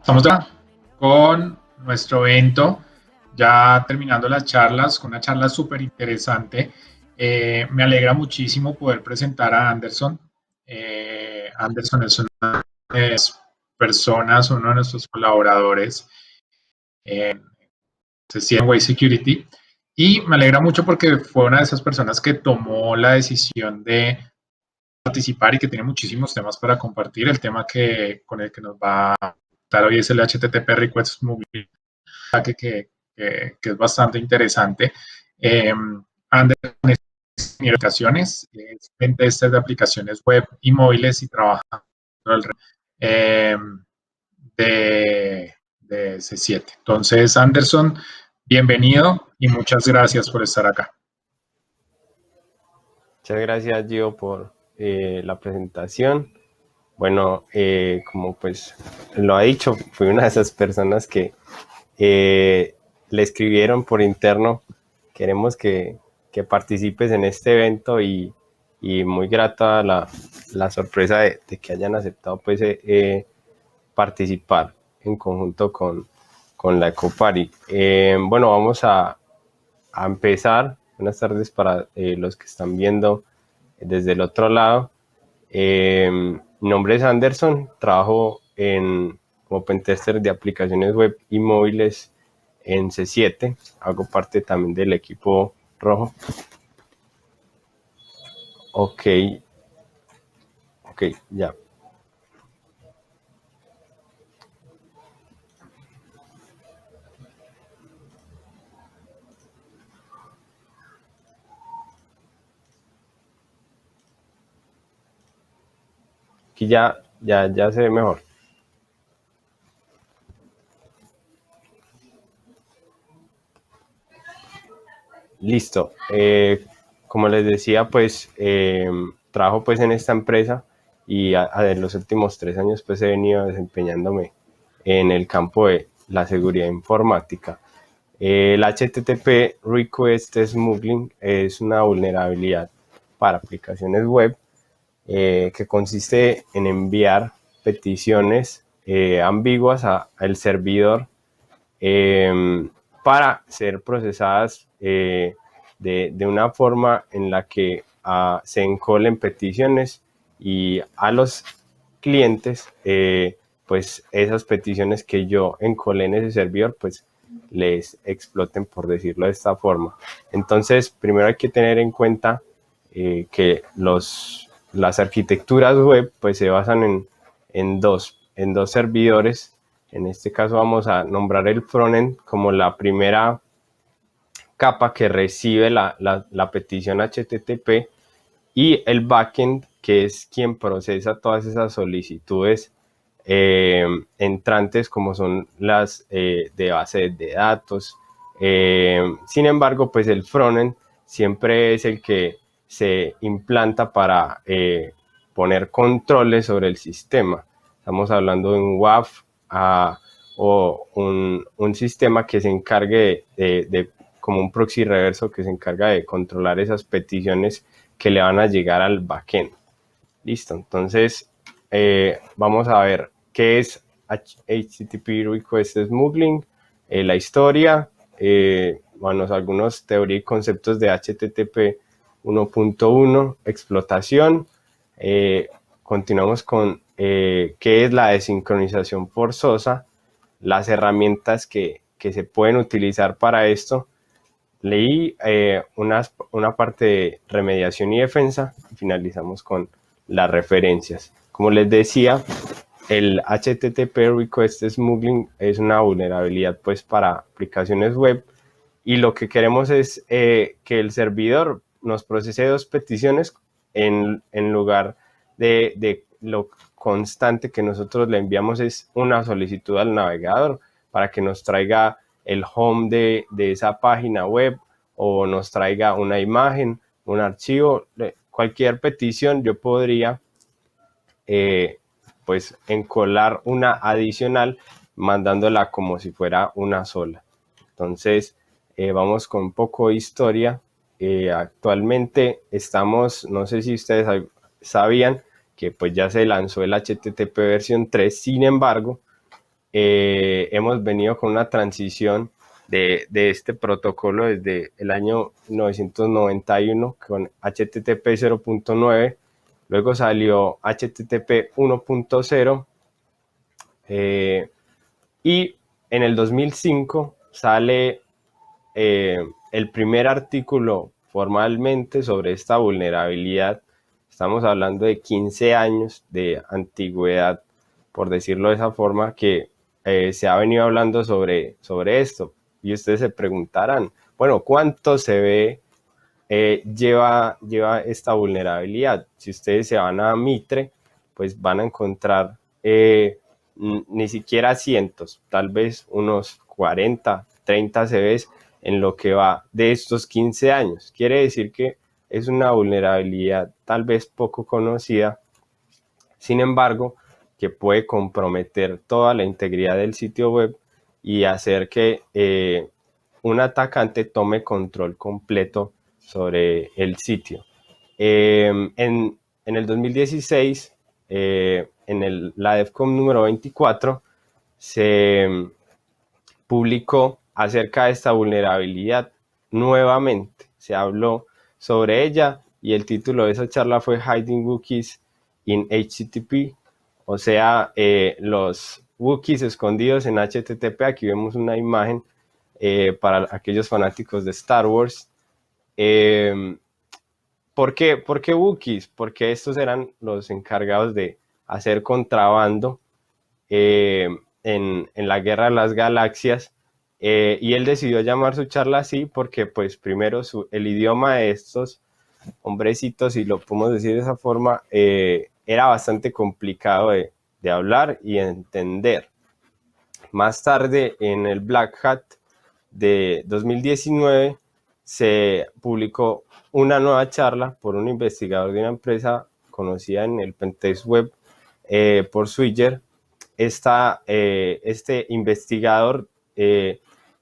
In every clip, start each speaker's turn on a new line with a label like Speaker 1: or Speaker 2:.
Speaker 1: Estamos ya con nuestro evento, ya terminando las charlas, con una charla súper interesante. Me alegra muchísimo poder presentar a Anderson. Anderson es una de las personas, uno de nuestros colaboradores en Way Security. Y me alegra mucho porque fue una de esas personas que tomó la decisión de participar y que tiene muchísimos temas para compartir. El tema con el que nos va a estar hoy es el HTTP Request Moving, que es bastante interesante. Anderson es aplicaciones, es pentester de aplicaciones web y móviles y trabaja eh, de C7. Entonces, Anderson, bienvenido y muchas gracias por estar acá.
Speaker 2: Muchas gracias, Gio, por la presentación. Bueno, como pues lo ha dicho, fui una de esas personas que le escribieron por interno, queremos que participes en este evento y muy grata la sorpresa de que hayan aceptado pues participar en conjunto con la Ecopari. Bueno, vamos a empezar. Buenas tardes para los que están viendo desde el otro lado. Mi nombre es Anderson, trabajo como pentester de aplicaciones web y móviles en C7, hago parte también del equipo rojo. Ok, ya. Aquí ya se ve mejor. Listo. Como les decía, pues trabajo pues en esta empresa y en los últimos 3 años pues he venido desempeñándome en el campo de la seguridad informática. El HTTP Request Smuggling es una vulnerabilidad para aplicaciones web que consiste en enviar peticiones ambiguas al servidor para ser procesadas de una forma en la que se encolen peticiones y a los clientes, pues esas peticiones que yo encolé en ese servidor, pues les exploten, por decirlo de esta forma. Entonces, primero hay que tener en cuenta que las arquitecturas web pues se basan en dos servidores. En este caso vamos a nombrar el frontend como la primera capa que recibe la petición HTTP y el backend, que es quien procesa todas esas solicitudes entrantes, como son las de base de datos. Sin embargo, pues el frontend siempre es el que se implanta para poner controles sobre el sistema. Estamos hablando de un WAF o un sistema que se encargue de como un proxy reverso que se encarga de controlar esas peticiones que le van a llegar al backend. Listo, entonces vamos a ver qué es HTTP Request Smuggling, la historia, bueno, algunos teorías y conceptos de HTTP 1.1, explotación. Continuamos con qué es la desincronización forzosa, las herramientas que se pueden utilizar para esto. Leí una parte de remediación y defensa y finalizamos con las referencias. Como les decía, el HTTP Request Smuggling es una vulnerabilidad pues para aplicaciones web y lo que queremos es que el servidor nos procese 2 peticiones en lugar de lo constante que nosotros le enviamos es una solicitud al navegador para que nos traiga el home de esa página web o nos traiga una imagen, un archivo, cualquier petición yo podría pues encolar una adicional mandándola como si fuera una sola. Entonces vamos con un poco de historia. Actualmente estamos, no sé si ustedes sabían que pues ya se lanzó el HTTP versión 3, sin embargo hemos venido con una transición de este protocolo desde el año 1991 con HTTP 0.9, luego salió HTTP 1.0 y en el 2005 sale el primer artículo formalmente sobre esta vulnerabilidad. Estamos hablando de 15 años de antigüedad, por decirlo de esa forma, que se ha venido hablando sobre esto. Y ustedes se preguntarán, bueno, ¿cuánto se ve lleva esta vulnerabilidad? Si ustedes se van a Mitre, pues van a encontrar ni siquiera cientos, tal vez unos 40, 30 CVs en lo que va de estos 15 años. Quiere decir que es una vulnerabilidad tal vez poco conocida, sin embargo, que puede comprometer toda la integridad del sitio web y hacer que un atacante tome control completo sobre el sitio. En el 2016, la DEFCON número 24, se publicó acerca de esta vulnerabilidad nuevamente. Se habló sobre ella y el título de esa charla fue Hiding Cookies in HTTP, o sea, los cookies escondidos en HTTP. Aquí vemos una imagen para aquellos fanáticos de Star Wars. ¿Por qué Wookiees? Porque estos eran los encargados de hacer contrabando en la Guerra de las Galaxias, y él decidió llamar su charla así porque pues primero el idioma de estos hombrecitos, si lo podemos decir de esa forma, era bastante complicado de hablar y entender. Más tarde, en el Black Hat de 2019, se publicó una nueva charla por un investigador de una empresa conocida en el Pentest Web por Swigger. Este investigador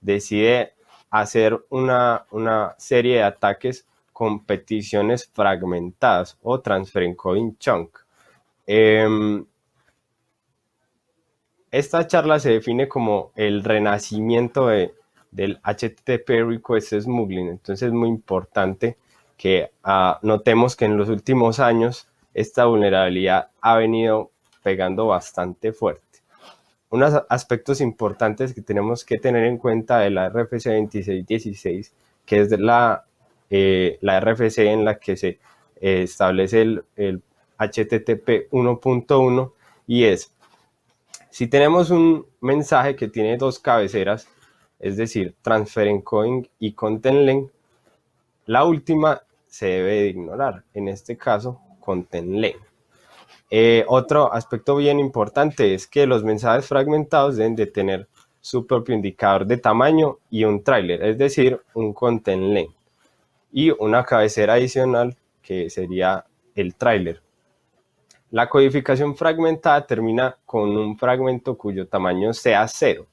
Speaker 2: decide hacer una serie de ataques con peticiones fragmentadas o transfer encoding chunk. Esta charla se define como el renacimiento del HTTP Request Smuggling. Entonces es muy importante que notemos que en los últimos años esta vulnerabilidad ha venido pegando bastante fuerte. Unos aspectos importantes que tenemos que tener en cuenta de la RFC 2616, que es la RFC en la que se establece el HTTP 1.1, y es: si tenemos un mensaje que tiene dos cabeceras, es decir, transfer encoding y content length, la última se debe de ignorar, en este caso, content length. Otro aspecto bien importante es que los mensajes fragmentados deben de tener su propio indicador de tamaño y un trailer, es decir, un content length, y una cabecera adicional que sería el trailer. La codificación fragmentada termina con un fragmento cuyo tamaño sea 0,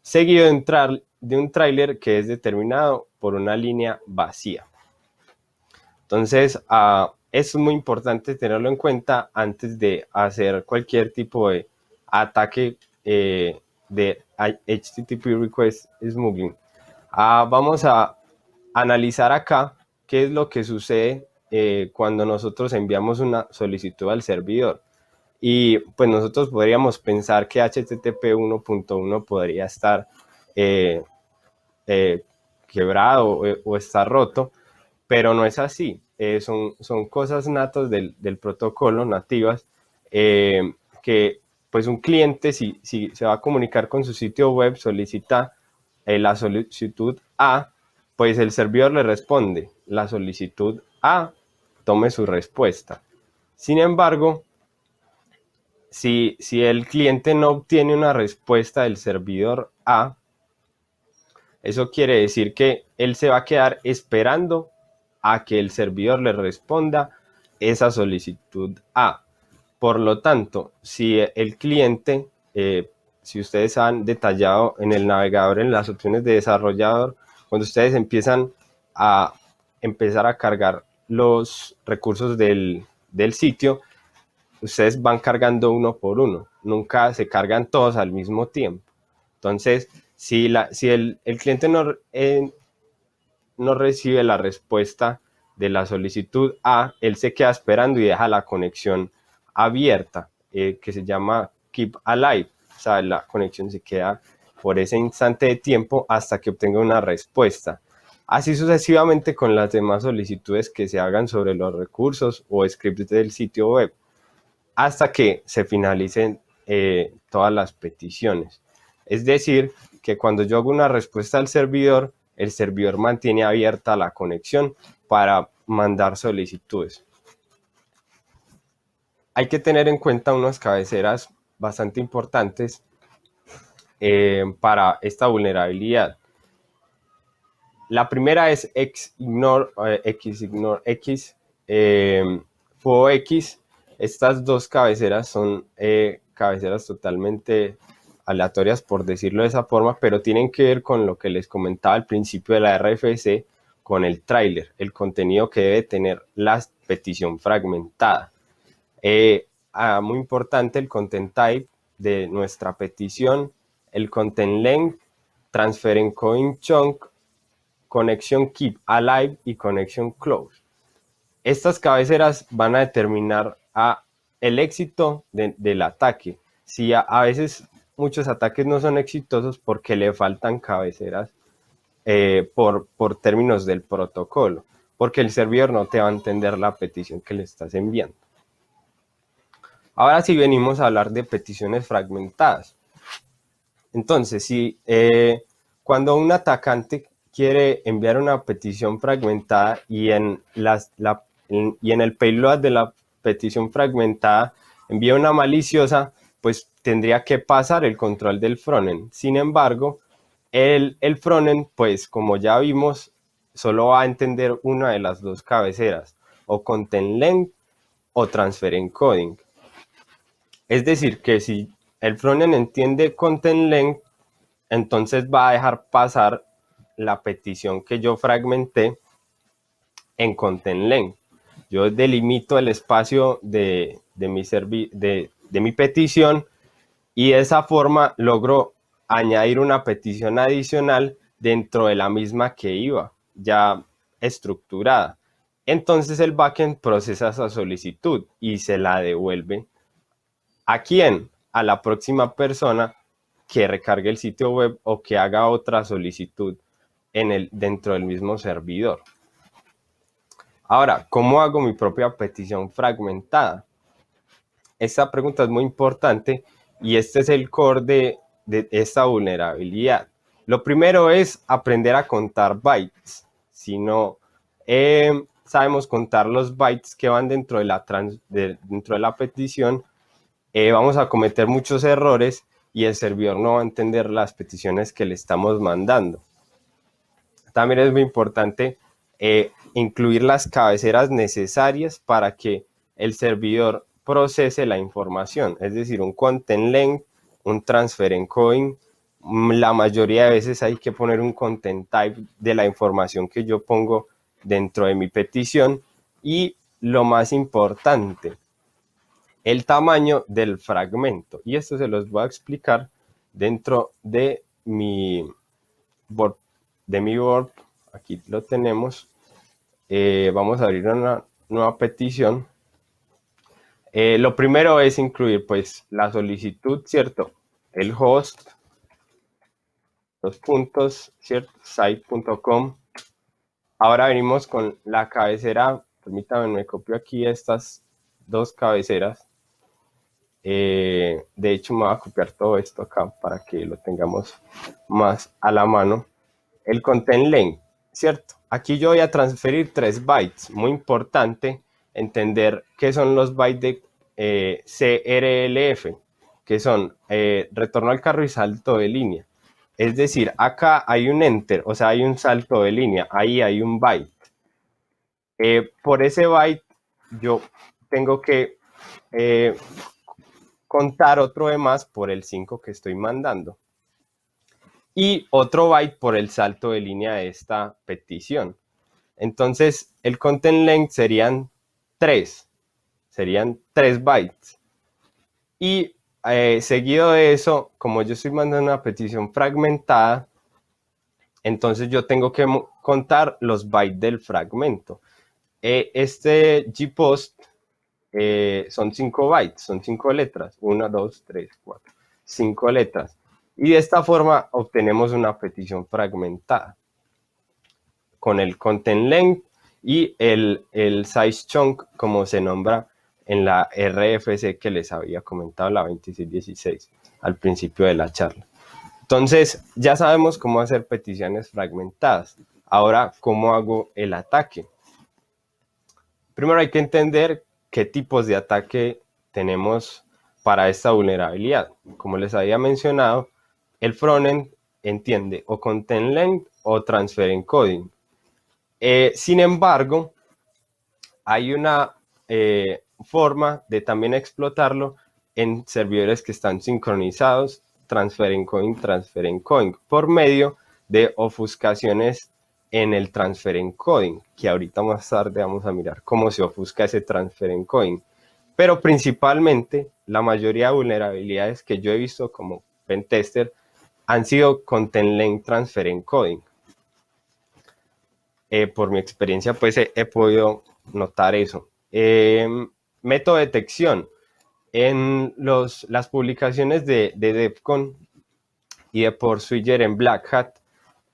Speaker 2: seguido de un trailer que es determinado por una línea vacía. Entonces, es muy importante tenerlo en cuenta antes de hacer cualquier tipo de ataque de HTTP Request Smuggling. Vamos a analizar acá qué es lo que sucede cuando nosotros enviamos una solicitud al servidor. Y pues nosotros podríamos pensar que HTTP 1.1 podría estar quebrado o estar roto, pero no es así. Son cosas natas del protocolo, nativas, que pues un cliente, si se va a comunicar con su sitio web, solicita la solicitud A, pues el servidor le responde la solicitud A, tome su respuesta. Sin embargo, si el cliente no obtiene una respuesta del servidor A, eso quiere decir que él se va a quedar esperando a que el servidor le responda esa solicitud A. Por lo tanto, si el cliente, si ustedes han detallado en el navegador, en las opciones de desarrollador, cuando ustedes empiezan a cargar los recursos del sitio, ustedes van cargando uno por uno. nunca se cargan todos al mismo tiempo. Entonces, si el cliente no recibe la respuesta de la solicitud A, él se queda esperando y deja la conexión abierta, que se llama Keep Alive. O sea, la conexión se queda por ese instante de tiempo hasta que obtenga una respuesta. Así sucesivamente con las demás solicitudes que se hagan sobre los recursos o scripts del sitio web, hasta que se finalicen todas las peticiones. Es decir, que cuando yo hago una respuesta al servidor, el servidor mantiene abierta la conexión para mandar solicitudes. Hay que tener en cuenta unas cabeceras bastante importantes para esta vulnerabilidad. La primera es Xignore X, Fuego X. Estas dos cabeceras son cabeceras totalmente aleatorias, por decirlo de esa forma, pero tienen que ver con lo que les comentaba al principio de la RFC, con el tráiler, el contenido que debe tener la petición fragmentada. Muy importante, el content type de nuestra petición, el content length, transfer encoding chunk, connection keep alive y connection close. Estas cabeceras van a determinar el éxito del ataque. Si a veces muchos ataques no son exitosos porque le faltan cabeceras por términos del protocolo, porque el servidor no te va a entender la petición que le estás enviando. Ahora sí venimos a hablar de peticiones fragmentadas. Entonces, cuando un atacante quiere enviar una petición fragmentada y en el payload de la petición fragmentada envía una maliciosa, pues tendría que pasar el control del frontend. Sin embargo, el frontend, pues como ya vimos, solo va a entender una de las dos cabeceras, o content length o transfer encoding. Es decir, que si el frontend entiende content length, entonces va a dejar pasar la petición que yo fragmenté en content length. Yo delimito el espacio de mi petición y de esa forma logro añadir una petición adicional dentro de la misma que iba ya estructurada. Entonces el backend procesa esa solicitud y se la devuelve. ¿A quién? A la próxima persona que recargue el sitio web o que haga otra solicitud dentro del mismo servidor. Ahora, ¿cómo hago mi propia petición fragmentada? Esta pregunta es muy importante y este es el core de esta vulnerabilidad. Lo primero es aprender a contar bytes. Si no sabemos contar los bytes que van dentro de la petición, vamos a cometer muchos errores y el servidor no va a entender las peticiones que le estamos mandando. También es muy importante incluir las cabeceras necesarias para que el servidor procese la información, es decir, un content length, un transfer encoding. La mayoría de veces hay que poner un content type de la información que yo pongo dentro de mi petición y lo más importante, el tamaño del fragmento. Y esto se los voy a explicar dentro de mi board. Aquí lo tenemos. Vamos a abrir una nueva petición. Lo primero es incluir pues la solicitud, ¿cierto? El host, los puntos, ¿cierto? Site.com. Ahora venimos con la cabecera. Permítanme, me copio aquí estas dos cabeceras. De hecho, me voy a copiar todo esto acá para que lo tengamos más a la mano. El content length, ¿cierto? Aquí yo voy a transferir 3 bytes. Muy importante entender qué son los bytes de CRLF, que son retorno al carro y salto de línea. Es decir, acá hay un enter, o sea, hay un salto de línea, ahí hay un byte. Por ese byte yo tengo que contar otro de más por el 5 que estoy mandando. Y otro byte por el salto de línea de esta petición. Entonces, el content length serían 3 bytes. Y seguido de eso, como yo estoy mandando una petición fragmentada, entonces yo tengo que contar los bytes del fragmento. Este gpost son 5 bytes, son 5 letras, 1, 2, 3, 4, 5 letras. Y de esta forma obtenemos una petición fragmentada con el content length y el size chunk, como se nombra en la RFC que les había comentado, la 2616, al principio de la charla. Entonces, ya sabemos cómo hacer peticiones fragmentadas. Ahora, ¿cómo hago el ataque? Primero hay que entender qué tipos de ataque tenemos para esta vulnerabilidad. Como les había mencionado, el frontend entiende o content length o transfer encoding. Sin embargo, hay una forma de también explotarlo en servidores que están sincronizados, transfer encoding, por medio de ofuscaciones en el transfer encoding, que ahorita más tarde vamos a mirar cómo se ofusca ese transfer encoding. Pero principalmente, la mayoría de vulnerabilidades que yo he visto como pentester han sido content length transfer encoding. Por mi experiencia, pues he podido notar eso. Método de detección. En las publicaciones de DEFCON y de Pursuit en Black Hat,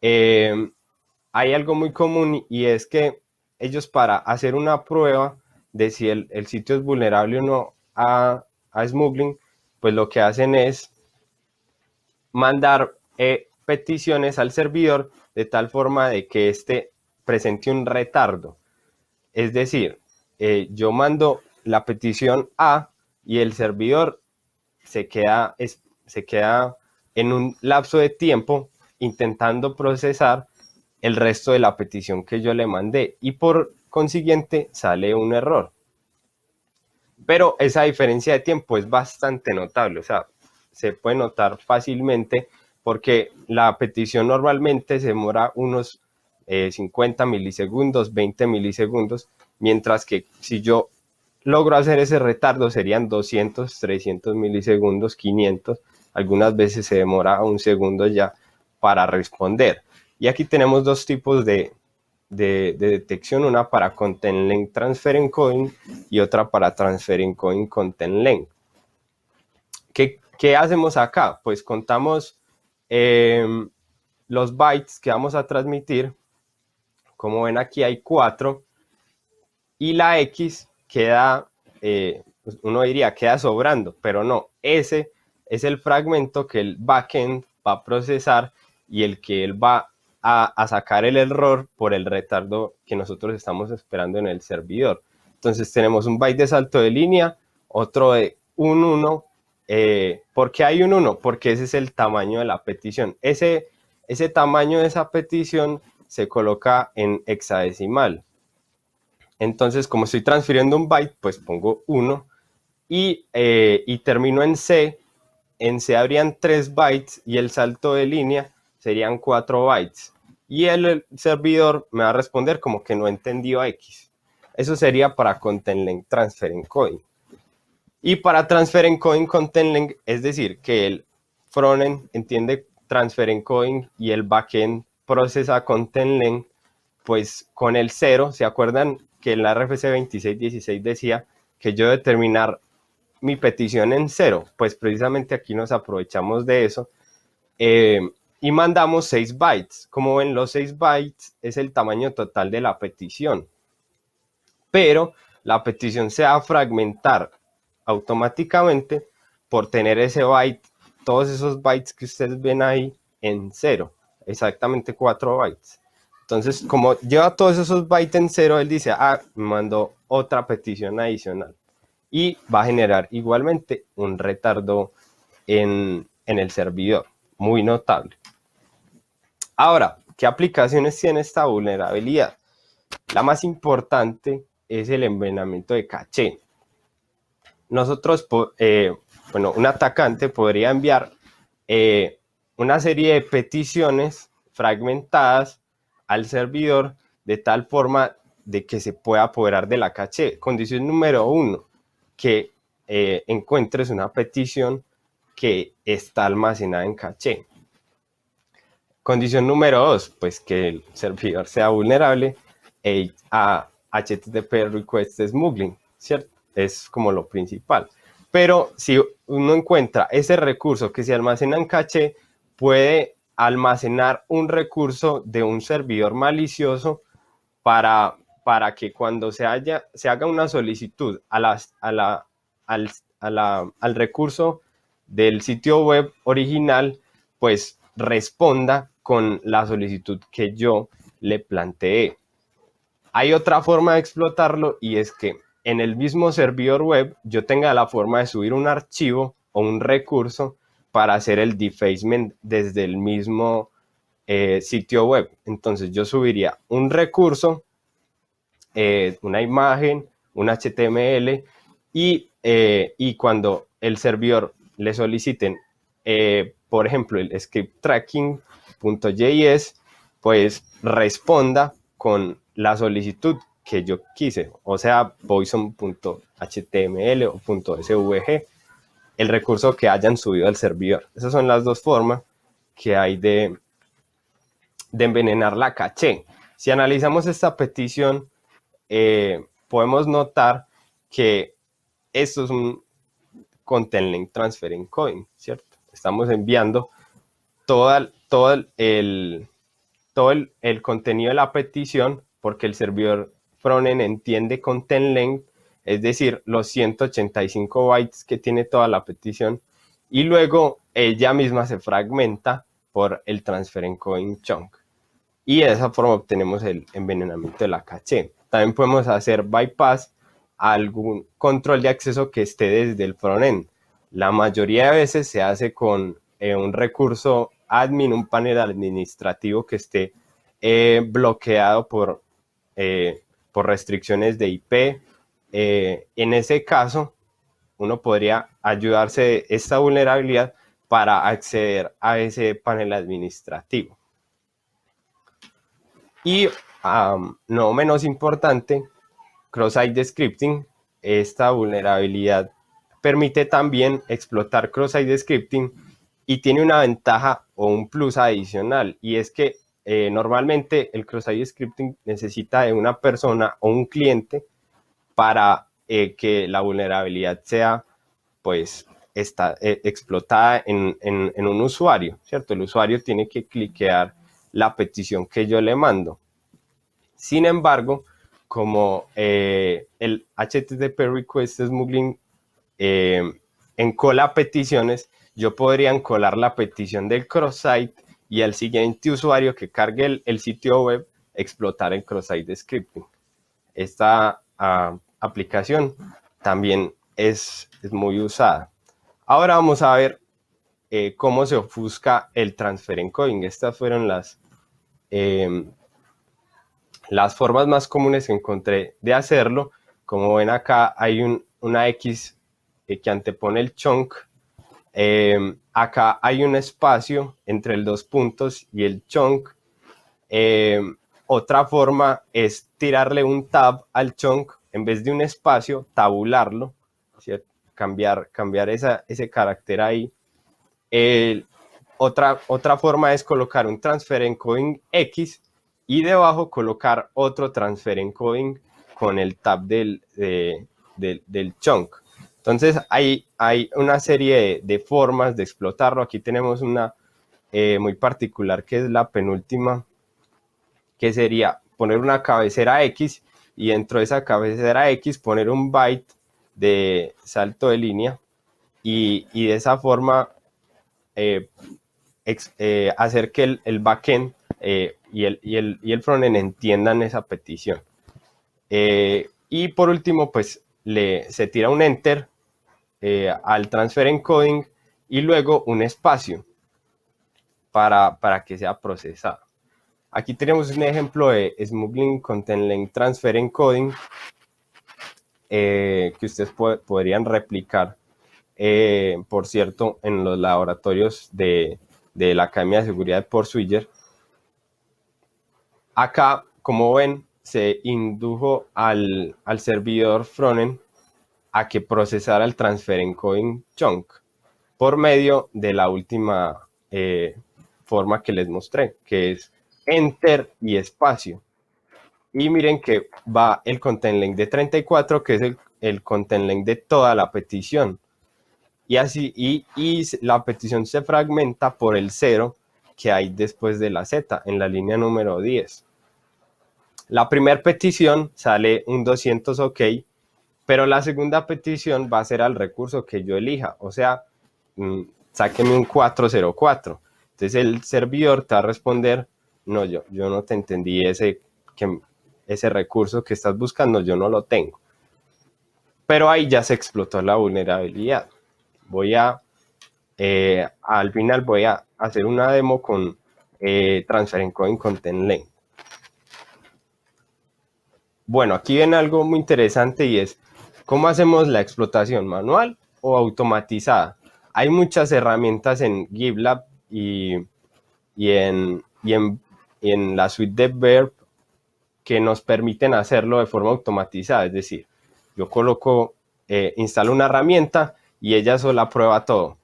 Speaker 2: hay algo muy común y es que ellos, para hacer una prueba de si el sitio es vulnerable o no a smuggling, pues lo que hacen es mandar peticiones al servidor de tal forma de que éste presente un retardo. Es decir, yo mando la petición A y el servidor se queda en un lapso de tiempo intentando procesar el resto de la petición que yo le mandé y por consiguiente sale un error. Pero esa diferencia de tiempo es bastante notable, o sea, se puede notar fácilmente porque la petición normalmente se demora unos 50 milisegundos, 20 milisegundos, mientras que si yo logro hacer ese retardo serían 200, 300 milisegundos, 500, algunas veces se demora un segundo ya para responder. Y aquí tenemos dos tipos de detección, una para content length transfer encoding y otra para transfer encoding content length. ¿Qué hacemos acá? Pues contamos los bytes que vamos a transmitir. Como ven, aquí hay 4 y la X queda, uno diría queda sobrando, pero no, ese es el fragmento que el backend va a procesar y el que él va a sacar el error por el retardo que nosotros estamos esperando en el servidor. Entonces tenemos un byte de salto de línea, otro de un 1. ¿Por qué hay un 1? Porque ese es el tamaño de la petición. Ese tamaño de esa petición se coloca en hexadecimal. Entonces, como estoy transfiriendo un byte, pues pongo 1 y termino en C. En C habrían 3 bytes y el salto de línea serían 4 bytes. Y el servidor me va a responder como que no entendió X. Eso sería para content length transfer encoding. Y para transfer encoding content length, es decir, que el frontend entiende transfer encoding y el backend procesa content length, pues con el 0, ¿se acuerdan que en la RFC 2616 decía que yo determinar mi petición en 0? Pues precisamente aquí nos aprovechamos de eso y mandamos 6 bytes. Como ven, los 6 bytes es el tamaño total de la petición, pero la petición se va a fragmentar automáticamente por tener ese byte, todos esos bytes que ustedes ven ahí en 0, exactamente 4 bytes. Entonces, como lleva todos esos bytes en 0, él dice, me mandó otra petición adicional y va a generar igualmente un retardo en el servidor, muy notable. Ahora, ¿qué aplicaciones tiene esta vulnerabilidad? La más importante es el envenenamiento de caché. Nosotros, un atacante podría enviar una serie de peticiones fragmentadas al servidor de tal forma de que se pueda apoderar de la caché. Condición número 1, que encuentres una petición que está almacenada en caché. Condición número 2, pues que el servidor sea vulnerable a HTTP request smuggling, ¿cierto? Es como lo principal. Pero si uno encuentra ese recurso que se almacena en caché, puede almacenar un recurso de un servidor malicioso para, que cuando se haga una solicitud al recurso del sitio web original, pues responda con la solicitud que yo le planteé. Hay otra forma de explotarlo y es que en el mismo servidor web yo tenga la forma de subir un archivo o un recurso para hacer el defacement desde el mismo sitio web. Entonces yo subiría un recurso, una imagen, un HTML y cuando el servidor le soliciten, por ejemplo, el script tracking.js, pues responda con la solicitud que yo quise, o sea, poison.html o .svg, el recurso que hayan subido al servidor. Esas son las dos formas que hay de envenenar la caché. Si analizamos esta petición, podemos notar que esto es un content link transfer encoding, ¿cierto? Estamos enviando todo el contenido de la petición porque el servidor frontend entiende content length, es decir, los 185 bytes que tiene toda la petición, y luego ella misma se fragmenta por el transfer encoding chunk. Y de esa forma obtenemos el envenenamiento de la caché. También podemos hacer bypass a algún control de acceso que esté desde el frontend. La mayoría de veces se hace con un recurso admin, un panel administrativo que esté bloqueado por restricciones de IP. En ese caso, uno podría ayudarse de esta vulnerabilidad para acceder a ese panel administrativo. Y no menos importante, cross-site scripting. Esta vulnerabilidad permite también explotar cross-site scripting y tiene una ventaja o un plus adicional, y es que normalmente el cross-site scripting necesita de una persona o un cliente para que la vulnerabilidad sea pues explotada en un usuario, ¿cierto? El usuario tiene que cliquear la petición que yo le mando. Sin embargo, como el HTTP request smuggling encola peticiones, yo podría encolar la petición del cross-site y al siguiente usuario que cargue el sitio web explotar el cross-site scripting. Esta aplicación también es muy usada. Ahora vamos a ver cómo se ofusca el transfer encoding. Estas fueron las formas más comunes que encontré de hacerlo. Como ven acá hay una X que antepone el chunk. Acá hay un espacio entre el 2 puntos y el chunk. Otra forma es tirarle un tab al chunk en vez de un espacio, tabularlo, ¿cierto? Cambiar ese carácter ahí. Otra forma es colocar un transfer encoding X y debajo colocar otro transfer encoding con el tab del chunk. Entonces hay una serie de formas de explotarlo. Aquí tenemos una muy particular que es la penúltima, que sería poner una cabecera X y dentro de esa cabecera X poner un byte de salto de línea y de esa forma hacer que el backend y el frontend entiendan esa petición. Y por último, pues se tira un enter al transfer encoding y luego un espacio para que sea procesado. Aquí tenemos un ejemplo de Smuggling Content Length Transfer Encoding que ustedes podrían replicar, por cierto, en los laboratorios de la Academia de Seguridad de Port-Switcher. Acá, como ven, se indujo al servidor frontend a que procesara el transfer encoding chunk. por medio de la última forma que les mostré, que es enter y espacio. Y miren que va el content length de 34, que es el content length de toda la petición. Y así, y la petición se fragmenta por el 0 que hay después de la Z, en la línea número 10. La primera petición sale un 200 OK, pero la segunda petición va a ser al recurso que yo elija, o sea, sáqueme un 404. Entonces el servidor te va a responder, no, yo no te entendí ese recurso que estás buscando, yo no lo tengo. Pero ahí ya se explotó la vulnerabilidad. Al final voy a hacer una demo con Transfer Encoding Content Length. Bueno, aquí viene algo muy interesante y es cómo hacemos la explotación, manual o automatizada. Hay muchas herramientas en GitLab y en la suite de Verb que nos permiten hacerlo de forma automatizada. Es decir, yo instalo una herramienta y ella sola prueba todo.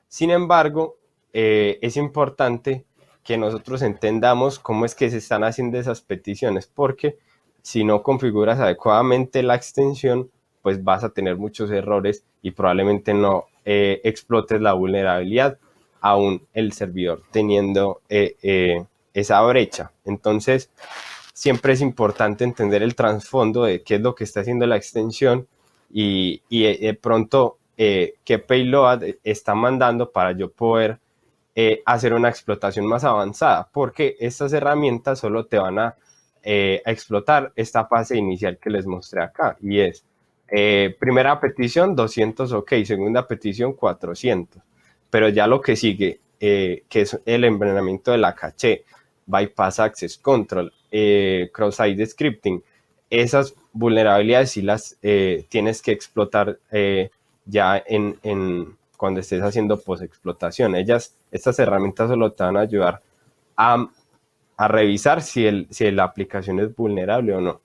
Speaker 2: Sin embargo, es importante que nosotros entendamos cómo es que se están haciendo esas peticiones, porque si no configuras adecuadamente la extensión, pues vas a tener muchos errores y probablemente no explotes la vulnerabilidad, aún el servidor teniendo esa brecha. Entonces, siempre es importante entender el trasfondo de qué es lo que está haciendo la extensión y de pronto qué payload está mandando para yo poder hacer una explotación más avanzada, porque estas herramientas solo te van a explotar esta fase inicial que les mostré acá, y es primera petición 200 OK, segunda petición 400, pero ya lo que sigue, que es el envenenamiento de la caché, bypass access control, cross-site scripting, esas vulnerabilidades sí las tienes que explotar ya cuando estés haciendo post-explotación. Estas herramientas solo te van a ayudar a revisar si la aplicación es vulnerable o no.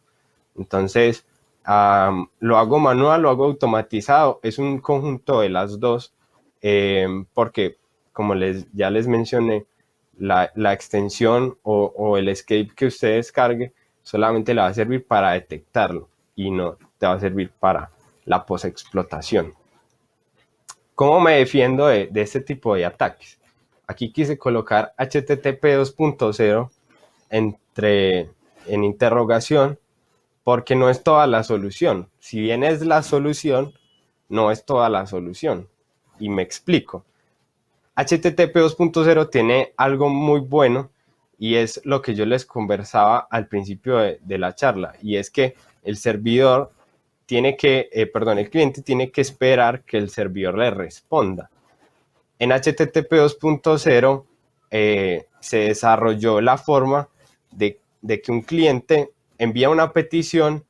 Speaker 2: Entonces, lo hago manual, lo hago automatizado, es un conjunto de las dos, porque como ya les mencioné, la extensión o el escape que usted descargue solamente le va a servir para detectarlo y no te va a servir para la post-explotación. ¿Cómo me defiendo de este tipo de ataques? Aquí quise colocar HTTP 2.0 en interrogación, porque no es toda la solución. Si bien es la solución, no es toda la solución. Y me explico. HTTP 2.0 tiene algo muy bueno y es lo que yo les conversaba al principio de la charla, y es que el cliente tiene que esperar que el servidor le responda. En HTTP 2.0 se desarrolló la forma de que un cliente envía una petición,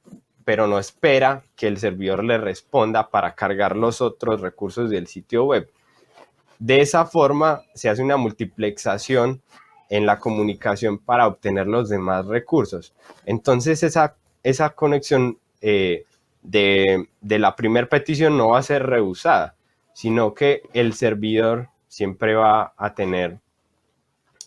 Speaker 2: pero no espera que el servidor le responda para cargar los otros recursos del sitio web. De esa forma se hace una multiplexación en la comunicación para obtener los demás recursos. Entonces esa conexión de la primera petición no va a ser rehusada, sino que el servidor siempre va a tener,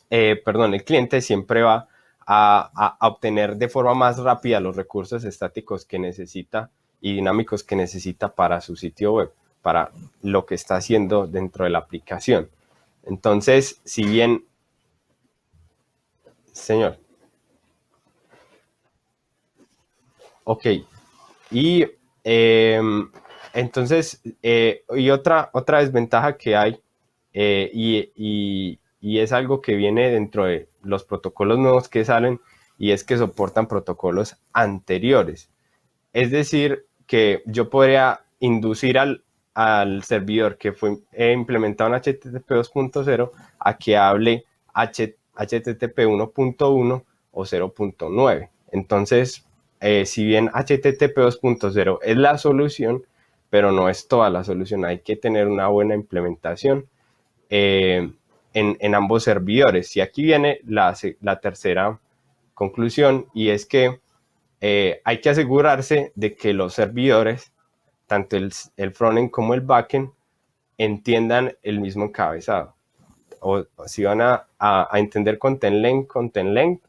Speaker 2: el cliente siempre va a obtener de forma más rápida los recursos estáticos que necesita y dinámicos que necesita para su sitio web, para lo que está haciendo dentro de la aplicación. Entonces, si bien, señor, ok, y entonces, y otra desventaja que hay, y es algo que viene dentro de los protocolos nuevos que salen, y es que soportan protocolos anteriores. Es decir, que yo podría inducir al servidor que fue implementado en HTTP 2.0 a que hable HTTP 1.1 o 0.9. Entonces, si bien HTTP 2.0 es la solución, pero no es toda la solución, hay que tener una buena implementación en ambos servidores. Y aquí viene la tercera conclusión, y es que hay que asegurarse de que los servidores, tanto el frontend como el backend, entiendan el mismo encabezado. O si van a entender content length,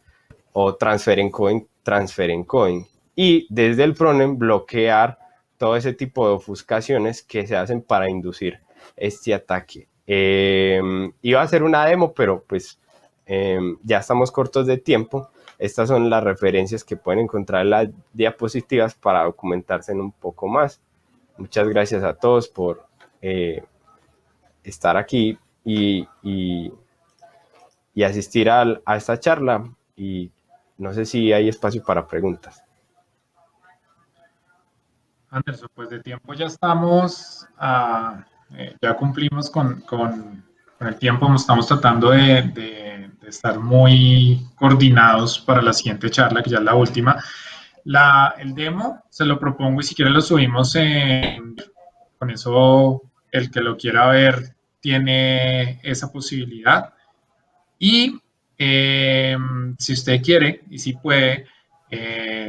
Speaker 2: o transfer encoding. Y desde el frontend bloquear todo ese tipo de ofuscaciones que se hacen para inducir este ataque. Iba a ser una demo, pero pues ya estamos cortos de tiempo. Estas son las referencias que pueden encontrar en las diapositivas para documentarse en un poco más. Muchas gracias a todos por estar aquí y asistir a esta charla, y no sé si hay espacio para preguntas.
Speaker 1: Anderson, pues de tiempo ya estamos, ya cumplimos con el tiempo, estamos tratando de estar muy coordinados para la siguiente charla, que ya es la última. El demo se lo propongo y si quiere lo subimos con eso el que lo quiera ver tiene esa posibilidad. Y si usted quiere y si puede,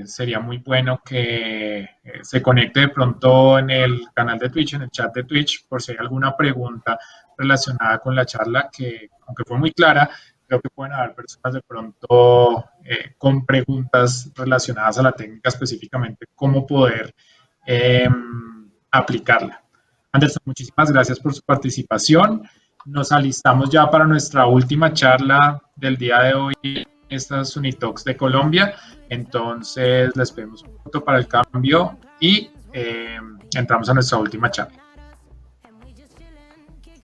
Speaker 1: sería muy bueno que se conecte de pronto en el canal de Twitch, en el chat de Twitch, por si hay alguna pregunta relacionada con la charla que, aunque fue muy clara, creo que pueden haber personas de pronto con preguntas relacionadas a la técnica, específicamente cómo poder eh, aplicarla. Anderson, muchísimas gracias por su participación. Nos alistamos ya para nuestra última charla del día de hoy, estas Unitalks de Colombia. Entonces, les pedimos un minuto para el cambio y entramos a nuestra última charla.